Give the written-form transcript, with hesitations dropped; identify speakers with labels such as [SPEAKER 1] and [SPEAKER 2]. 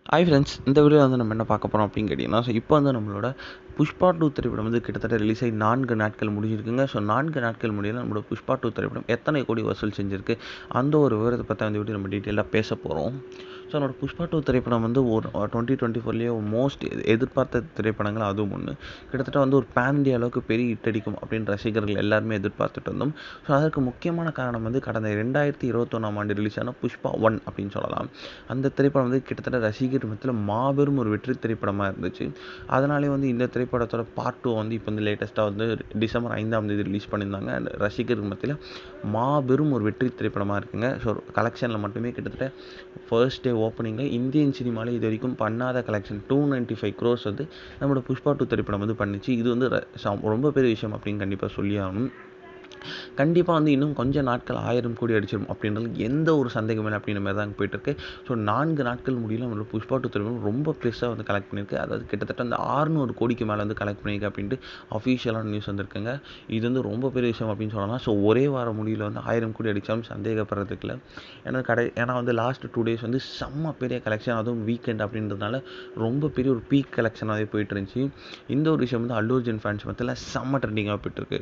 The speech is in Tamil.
[SPEAKER 1] ஹாய் ஃப்ரெண்ட்ஸ், இந்த வீடியோவில் வந்து நம்ம என்ன பார்க்க போகிறோம் அப்படின்னு கேட்டிங்கன்னா, இப்போ வந்து நம்மளோட புஷ்பா 2 திரைப்படம் வந்து கிட்டத்தட்ட ரிலீஸ் ஆகி 4 நாட்கள் முடிஞ்சிருக்குங்க. 4 நாட்கள் முடியல நம்மளோட புஷ்பா 2 திரைப்படம் எத்தனை கோடி வசூல் செஞ்சிருக்கு, அந்த ஒரு விவரத்தை பற்றி அந்த வீடியோ நம்ம டீட்டெயிலாக பேச போகிறோம். நம்மளோட புஷ்பா 2 திரைப்படம் வந்து ஒரு 2024 மோஸ்ட் எதிர்பார்த்த திரைப்படங்கள் அதுவும் ஒன்று. கிட்டத்தட்ட வந்து ஒரு பேன் இண்டியா அளவுக்கு பெரிய ஹிட் அடிக்கும் அப்படின்னு ரசிகர்கள் எல்லாருமே எதிர்பார்த்துட்டு இருந்தோம். அதற்கு முக்கியமான காரணம் வந்து கடந்த 2021 ரிலீஸ் ஆன புஷ்பா 1 அப்படின்னு சொல்லலாம். அந்த திரைப்படம் வந்து கிட்டத்தட்ட ரசிகர் மத்தியில் மாபெரும் ஒரு வெற்றி திரைப்படமாக இருந்துச்சு. அதனாலே வந்து இந்த திரைப்படத்தோட பார்ட் 2 வந்து இப்போ வந்து லேட்டஸ்ட்டாக வந்து டிசம்பர் 5ஆம் தேதி ரிலீஸ் பண்ணியிருந்தாங்க. அண்ட் ரசிகர் மத்தியில் மாபெரும் ஒரு வெற்றி திரைப்படமாக இருக்குங்க. ஸோ கலெக்ஷனில் மட்டுமே கிட்டத்தட்ட ஃபர்ஸ்ட் டே ஓப்பனிங்கில் இந்தியன் சினிமாவில் இது வரைக்கும் பண்ணாத கலெக்ஷன் 295 crores வந்து நம்மளோட புஷ்பா 2 திரைப்படம் வந்து பண்ணிச்சு. இது வந்து ரொம்ப பெரிய விஷயம் அப்படின்னு கண்டிப்பாக சொல்லி ஆகணும். கண்டிப்பாக வந்து இன்னும் கொஞ்சம் நாட்கள் 1000 கோடி அடிச்சிடும் அப்படின்றது எந்த ஒரு சந்தேகம் இல்லை அப்படின்ற மாதிரி தான் போயிட்டுருக்கு. ஸோ 4 நாட்கள் முடியல நம்மளோட புஷ்பா 2 திரைப்படம் ரொம்ப பெருசாக வந்து கலெக்ட் பண்ணியிருக்கு. அதாவது கிட்டத்தட்ட அந்த 600 கோடிக்கு மேலே வந்து கலெக்ட் பண்ணியிருக்கு அப்படின்ட்டு அஃபிஷியலான நியூஸ் வந்திருக்குங்க. இது வந்து ரொம்ப பெரிய விஷயம் அப்படின்னு சொல்லலாம். ஸோ ஒரே வாரம் முடியல வந்து 1000 கோடி அடித்தாலும் சந்தேகப்படுறதுக்கு இல்லை. ஏன்னா வந்து லாஸ்ட் 2 days வந்து செம்ம பெரிய கலெக்ஷன், அதுவும் வீக்கெண்ட் அப்படின்றதுனால ரொம்ப பெரிய ஒரு பீக் கலெக்ஷனாகவே போயிட்டு இருந்துச்சு. இந்த ஒரு விஷயம் வந்து அல்லு அர்ஜுன் ஃபேன்ஸ் மத்தியில் செம்ம ட்ரெண்டிங்காக போயிட்டுருக்கு.